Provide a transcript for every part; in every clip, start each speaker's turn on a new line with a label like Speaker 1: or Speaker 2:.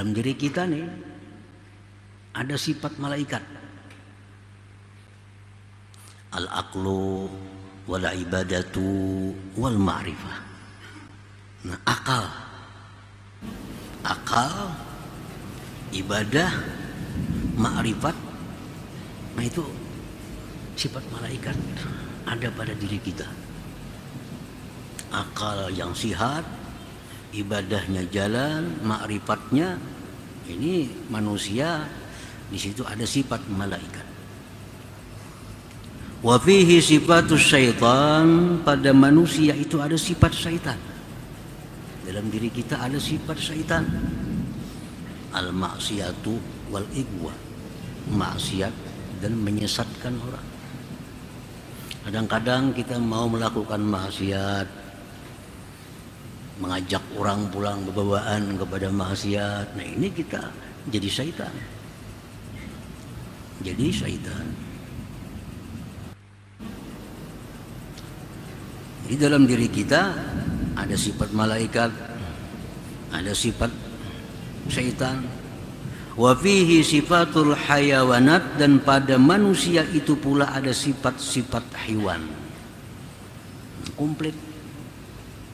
Speaker 1: Dalam diri kita nih ada sifat malaikat. Al-aqlu wal ibadatu wal ma'rifah. Nah, akal, ibadah, ma'rifat, nah itu sifat malaikat ada pada diri kita. Akal yang sihat, ibadahnya jalan, ma'rifatnya, ini manusia di situ ada sifat malaikat. Wa fihi sifatus syaitan, pada manusia itu ada sifat syaitan. Dalam diri kita ada sifat syaitan. Al-maksiyatu wal igwa, maksiat dan menyesatkan orang. Kadang-kadang kita mau melakukan maksiat, mengajak orang pulang berbawaan kepada maksiat. Nah, ini kita jadi syaitan. Jadi syaitan. Di dalam diri kita ada sifat malaikat, ada sifat syaitan. Wa fihi sifatul hayawanat, dan pada manusia itu pula ada sifat-sifat hewan. Komplit.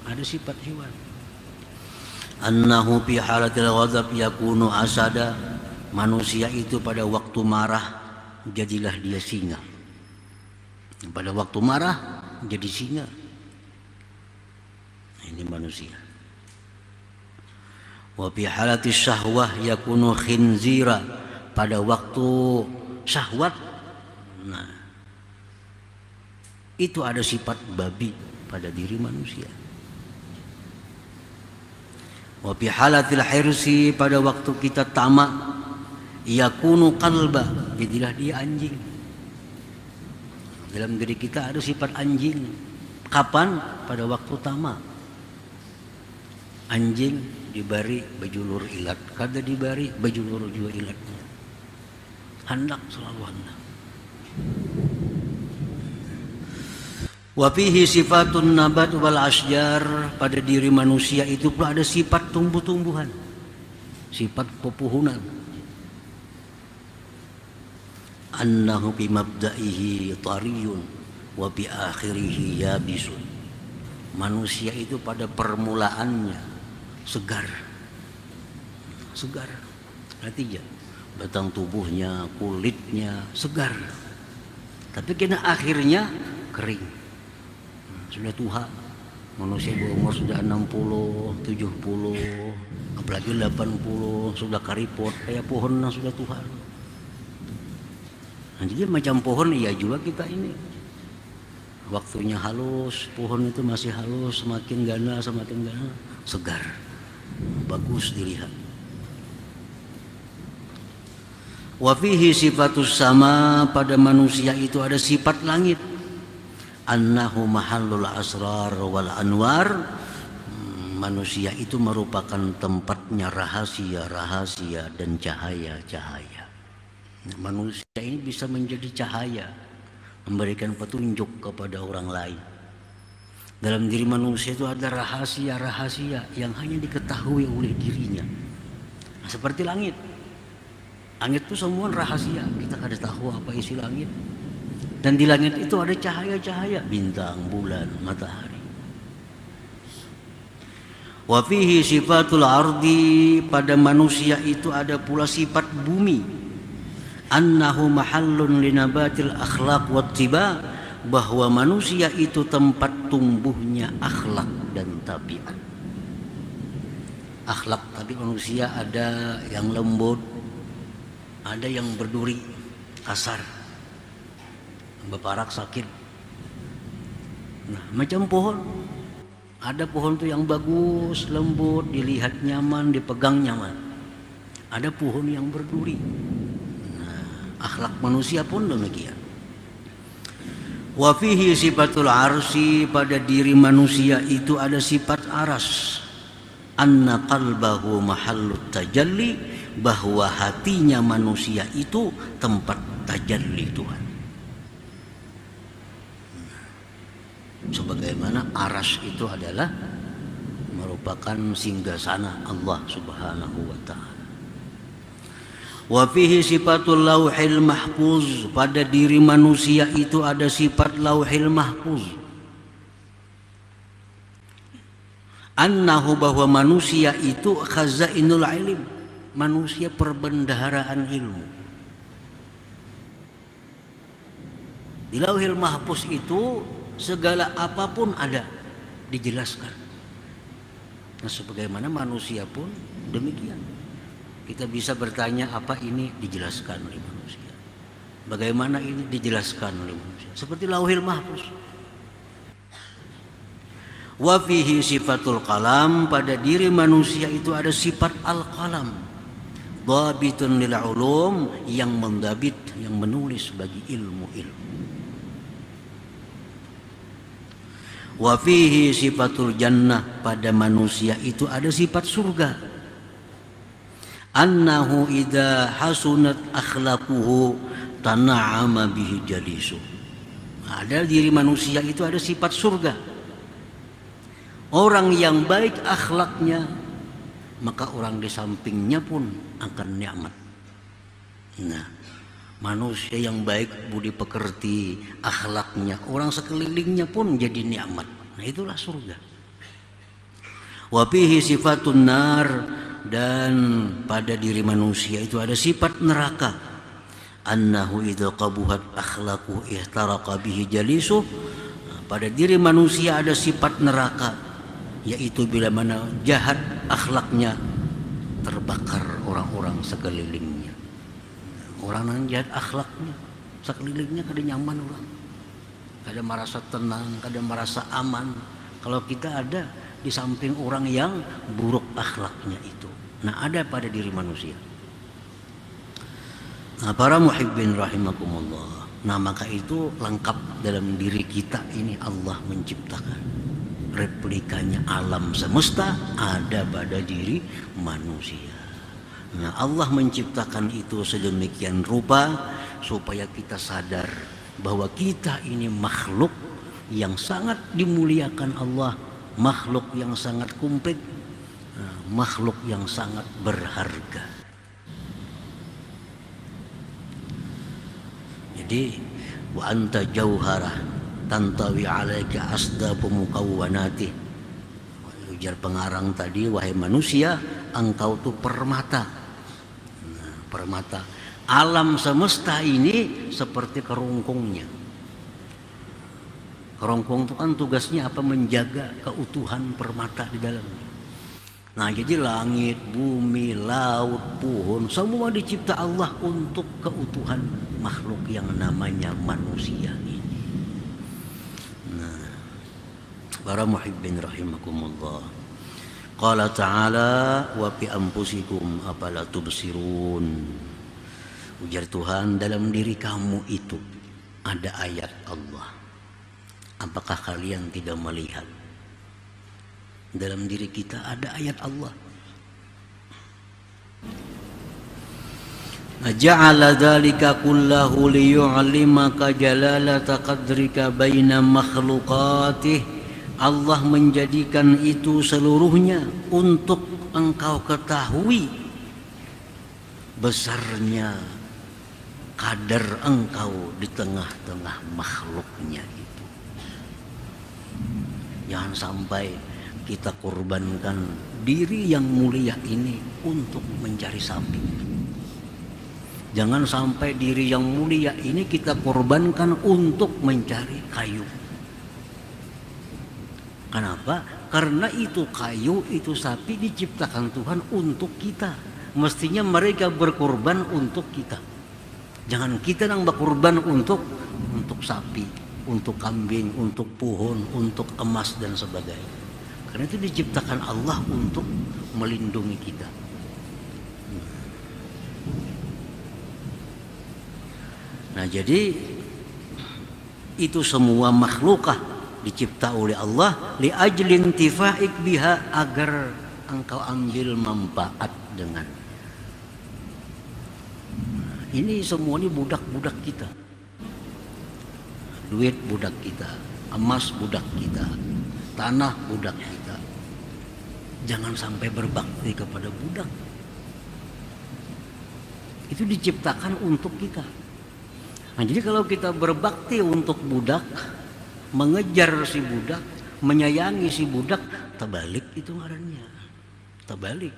Speaker 1: Ada sifat hewan. Annahu fi halatil ghadab yakunu asada, manusia itu pada waktu marah jadilah dia singa. Pada waktu marah jadi singa. Ini manusia. Wa fi halatis syahwah yakunu khinzira, pada waktu syahwat, nah itu ada sifat babi pada diri manusia. Wa fi halatil hirsi, pada waktu kita tamak, yakunu qalba, jadilah dia anjing. Dalam diri kita ada sifat anjing. Kapan? Pada waktu tamak. Anjing dibari bajulur ilat, kada dibari bajulur juga ilatnya. Hendak selalu hendak. Wa fihi sifatun nabat wal asjar, pada diri manusia itu pula ada sifat tumbuh-tumbuhan, sifat pepohonan. Annahu bi mabda'ihi tariyun wa bi akhirihi yabisun, manusia itu pada permulaannya segar, artinya batang tubuhnya, kulitnya segar, tapi kena akhirnya kering. Sudah tua, manusia berumur sudah 60, 70, apalagi 80, sudah karipot, kayak pohon yang sudah tua. Nah, jadi macam pohon iya juga kita ini. Waktunya halus, pohon itu masih halus, semakin ganas, segar, bagus dilihat. Wa fihi sifatus sama, pada manusia itu ada sifat langit. Annahu mahallul asrar wal anwar, manusia itu merupakan tempatnya rahasia-rahasia dan cahaya-cahaya. Manusia ini bisa menjadi cahaya, memberikan petunjuk kepada orang lain. Dalam diri manusia itu ada rahasia-rahasia yang hanya diketahui oleh dirinya. Nah, seperti langit. Langit itu semua rahasia, kita kada tahu apa isi langit. Dan di langit itu ada cahaya-cahaya, bintang, bulan, matahari. Wa fihi sifatul ardi, pada manusia itu ada pula sifat bumi. Annahu mahallun linabatil akhlaq wattiba, bahwa manusia itu tempat tumbuhnya akhlak dan tabiat. Akhlak, tapi manusia ada yang lembut, ada yang berduri, kasar, beparak, sakit. Nah, macam pohon. Ada pohon itu yang bagus, lembut, dilihat nyaman, dipegang nyaman. Ada pohon yang berduri. Nah, akhlak manusia pun demikian. Wa fihi sifatul arsi, pada diri manusia itu ada sifat aras. Anna qalbahu mahallut tajalli, bahwa hatinya manusia itu tempat tajalli Tuhan. Sebagaimana aras itu adalah merupakan singgasana Allah Subhanahu wa ta'ala. Wa fihi sifatul lauhil mahfuz, pada diri manusia itu ada sifat lauhil mahfuz. Annahu, bahwa manusia itu khazainul ilm, manusia perbendaharaan ilmu. Di lauhil mahfuz itu segala apapun ada, dijelaskan. Nah, sebagaimana manusia pun demikian. Kita bisa bertanya apa ini, dijelaskan oleh manusia. Bagaimana ini, dijelaskan oleh manusia. Seperti lauhil mahfuz. Wa fihi sifatul qalam, pada diri manusia itu ada sifat al-qalam. Dhabitun lil ulum, yang mendabit, yang menulis bagi ilmu-ilmu. Wa fihi sifatul jannah, pada manusia itu ada sifat surga. Annahu idza hasunat akhlaquhu tana'ama bihi jalisu. Ada diri manusia itu ada sifat surga. Orang yang baik akhlaknya, maka orang di sampingnya pun akan nikmat. Nah, manusia yang baik budi pekerti, akhlaknya, orang sekelilingnya pun jadi nikmat. Nah, itulah surga. Wa fihi sifatun nar, dan pada diri manusia itu ada sifat neraka. Annahu idza qabuhat akhlaquhu ihtaraqa bihi jalisuh. Pada diri manusia ada sifat neraka, yaitu bila mana jahat akhlaknya, terbakar orang-orang sekelilingnya. Orang yang jahat akhlaknya, sekelilingnya kada nyaman orang, kada merasa tenang, kada merasa aman. Kalau kita ada di samping orang yang buruk akhlaknya itu. Nah, ada pada diri manusia. Nah, para muhibbin rahimakumullah. Nah, maka itu lengkap dalam diri kita ini Allah menciptakan. Replikanya alam semesta ada pada diri manusia. Nah, Allah menciptakan itu sedemikian rupa supaya kita sadar bahwa kita ini makhluk yang sangat dimuliakan Allah, makhluk yang sangat komplit, makhluk yang sangat berharga. Jadi wa anta jauharah tantawi alaika asdabu mukawwanati. Ujar pengarang tadi, wahai manusia, engkau tuh permata. Nah, permata. Alam semesta ini seperti kerongkongnya. Kerongkong itu kan tugasnya apa? Menjaga keutuhan permata di dalamnya. Nah, jadi langit, bumi, laut, pohon, semua dicipta Allah untuk keutuhan makhluk yang namanya manusia ini. Nah, para muhibbin rahimakumullah. Qala ta'ala wa fi anfusikum afala tubsirun. Ujar Tuhan, dalam diri kamu itu ada ayat Allah. Apakah kalian tidak melihat? Dalam diri kita ada ayat Allah. Ja'ala dzalika kullahu liyu'limaka jalalata qadrika baina makhluqatih. Allah menjadikan itu seluruhnya untuk engkau ketahui besarnya kadar engkau di tengah-tengah makhluknya itu. Jangan sampai kita korbankan diri yang mulia ini untuk mencari sapi. Jangan sampai diri yang mulia ini kita korbankan untuk mencari kayu. Kenapa? Karena itu kayu, itu sapi diciptakan Tuhan untuk kita. Mestinya mereka berkorban untuk kita. Jangan kita yang berkorban untuk sapi, untuk kambing, untuk pohon, untuk emas dan sebagainya. Karena itu diciptakan Allah untuk melindungi kita. Nah, jadi itu semua makhlukah dicipta oleh Allah li ajlin tifaik biha, agar engkau ambil manfaat dengan. Ini semua ini budak-budak kita. Duit budak kita, emas budak kita, tanah budak kita. Jangan sampai berbakti kepada budak. itu diciptakan untuk kita. Nah, jadi kalau kita berbakti untuk budak, mengejar si budak, menyayangi si budak, terbalik itu ngarannya. Terbalik.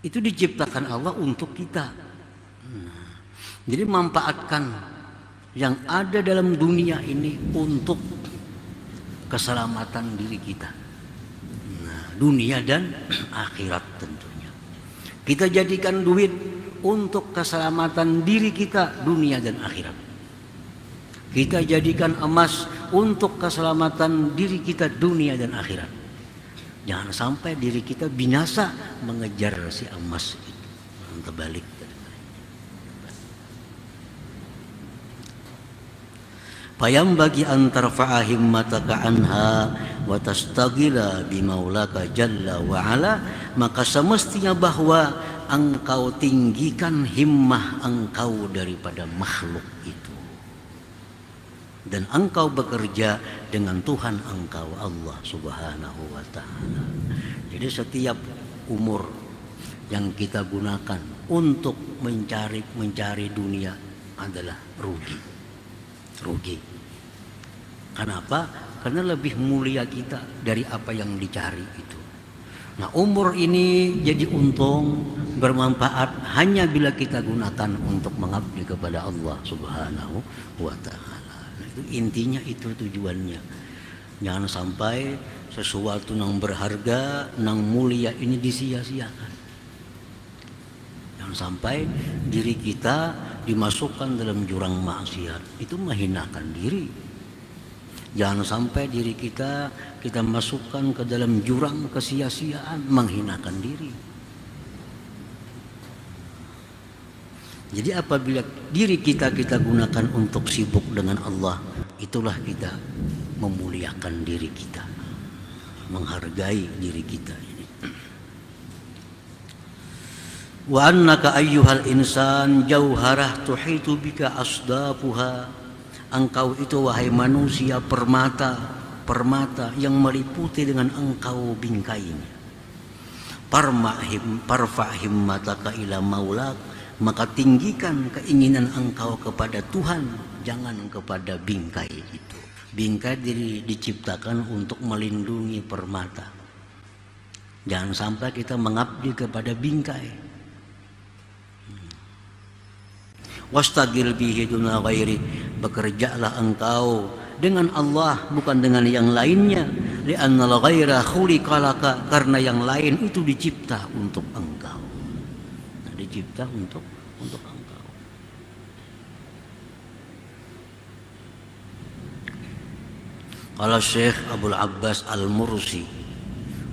Speaker 1: Itu diciptakan Allah untuk kita. Nah, jadi manfaatkan yang ada dalam dunia ini untuk keselamatan diri kita. Nah, dunia dan akhirat tentunya. Kita jadikan duit untuk keselamatan diri kita, dunia dan akhirat. Kita jadikan emas untuk keselamatan diri kita, dunia dan akhirat. Jangan sampai diri kita binasa mengejar si emas itu. Terbalik. Fayambagi an tarfa'a himmataka anha wa tastaghila bi maulaka jalla wa ala, maka semestinya bahwa engkau tinggikan himmah engkau daripada makhluk itu, dan engkau bekerja dengan Tuhan engkau Allah Subhanahu wa ta'ala. Jadi setiap umur yang kita gunakan untuk mencari dunia adalah rugi. Kenapa? Karena lebih mulia kita dari apa yang dicari itu. Nah, umur ini jadi untung, bermanfaat hanya bila kita gunakan untuk mengabdi kepada Allah Subhanahu wa ta'ala. Nah, itu intinya, itu tujuannya. Jangan sampai sesuatu yang berharga, yang mulia ini disia-siakan. Jangan sampai diri kita dimasukkan dalam jurang maksiat, itu menghinakan diri. Jangan sampai diri kita masukkan ke dalam jurang kesia-siaan, menghinakan diri. Jadi apabila diri kita gunakan untuk sibuk dengan Allah, itulah kita memuliakan diri kita, menghargai diri kita ini. Wa annaka ayyuhal insan jauharah tuhitu bika asdafuha. Engkau itu wahai manusia permata yang meliputi dengan engkau bingkainya. Parfa himmataka ila maulak, maka tinggikan keinginan engkau kepada Tuhan, jangan kepada bingkai itu. Bingkai diciptakan untuk melindungi permata. Jangan sampai kita mengabdi kepada bingkai. Wastagil bihi duna ghairi, bekerjalah engkau dengan Allah bukan dengan yang lainnya. Li'annal ghaira khuliqa laka, karena yang lain itu dicipta untuk engkau. Nah, dicipta untuk engkau. Qala Syekh Abdul Abbas Al-Mursi,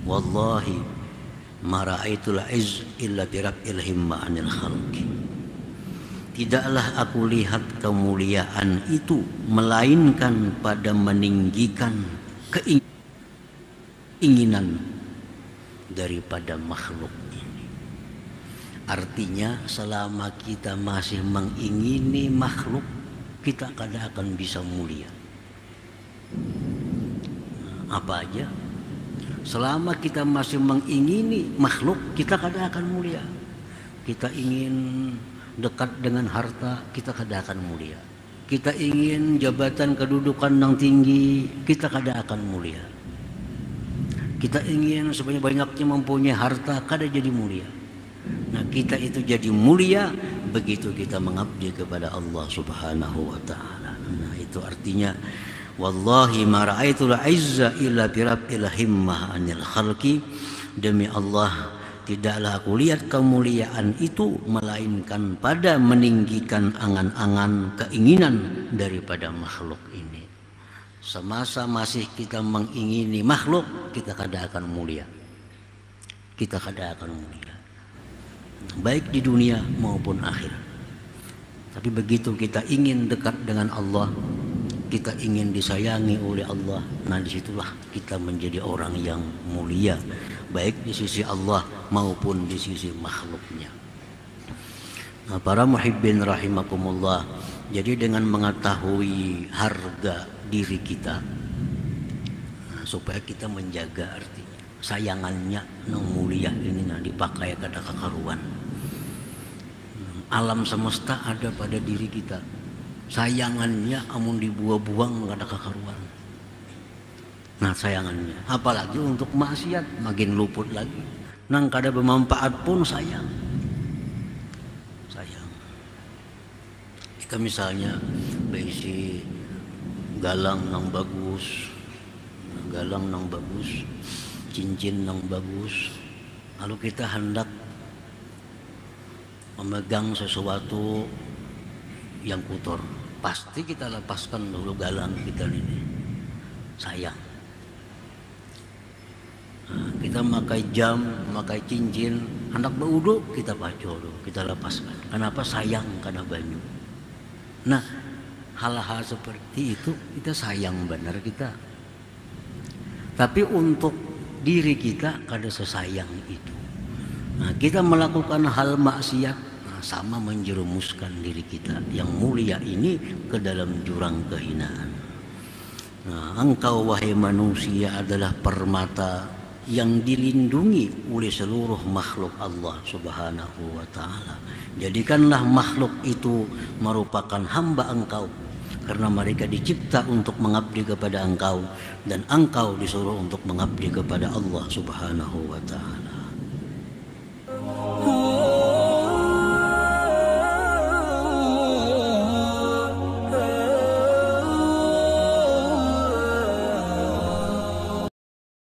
Speaker 1: wallahi ma ra'aitul izz illa bi rabbil himma 'anil khalqi. Tidaklah aku lihat kemuliaan itu melainkan pada meninggikan keinginan daripada makhluk ini. Artinya selama kita masih mengingini makhluk, kita kadang akan bisa mulia. Apa aja? Selama kita masih mengingini makhluk, kita kadang akan mulia. Kita ingin dekat dengan harta, kita kadang akan mulia. Kita ingin jabatan kedudukan yang tinggi, kita kadang akan mulia. Kita ingin sebanyak-banyaknya mempunyai harta, kadang jadi mulia. Nah, kita itu jadi mulia begitu kita mengabdi kepada Allah Subhanahu wa ta'ala. Nah, itu artinya wallahi ma ra'aitul izza illa bi rabbil himmah 'anil khalqi. Demi Allah, tidaklah aku lihat kemuliaan itu melainkan pada meninggikan angan-angan keinginan daripada makhluk ini. Semasa masih kita mengingini makhluk, kita kadang akan mulia. Kita kadang akan mulia, baik di dunia maupun akhirat. Tapi begitu kita ingin dekat dengan Allah, kita ingin disayangi oleh Allah, nah disitulah kita menjadi orang yang mulia, baik di sisi Allah maupun di sisi makhluknya. Nah, para muhibbin rahimakumullah, jadi dengan mengetahui harga diri kita, nah, supaya kita menjaga artinya sayangannya yang mulia ini, nah, dipakai kada kekaruan. alam semesta ada pada diri kita. Sayangannya amun dibuang-buang gak ada kekaruan. Nah sayangannya, apalagi untuk maksiat makin luput lagi. Nang kada bermanfaat pun sayang. Jika misalnya berisi galang nang bagus, cincin nang bagus, lalu kita hendak memegang sesuatu yang kotor, pasti kita lepaskan dulu galang kita ini. Sayang. Nah, kita memakai jam, memakai cincin, hendak berwudu kita pacu dulu, kita lepaskan. Kenapa? Sayang karena banyu. Nah, hal-hal seperti itu kita sayang benar kita. Tapi untuk diri kita kada sesayang itu. Nah, kita melakukan hal maksiat, nah, sama menjerumuskan diri kita yang mulia ini ke dalam jurang kehinaan. Nah, engkau wahai manusia adalah permata yang dilindungi oleh seluruh makhluk Allah Subhanahu wa ta'ala. Jadikanlah makhluk itu merupakan hamba engkau, karena mereka dicipta untuk mengabdi kepada engkau, dan engkau disuruh untuk mengabdi kepada Allah Subhanahu wa ta'ala.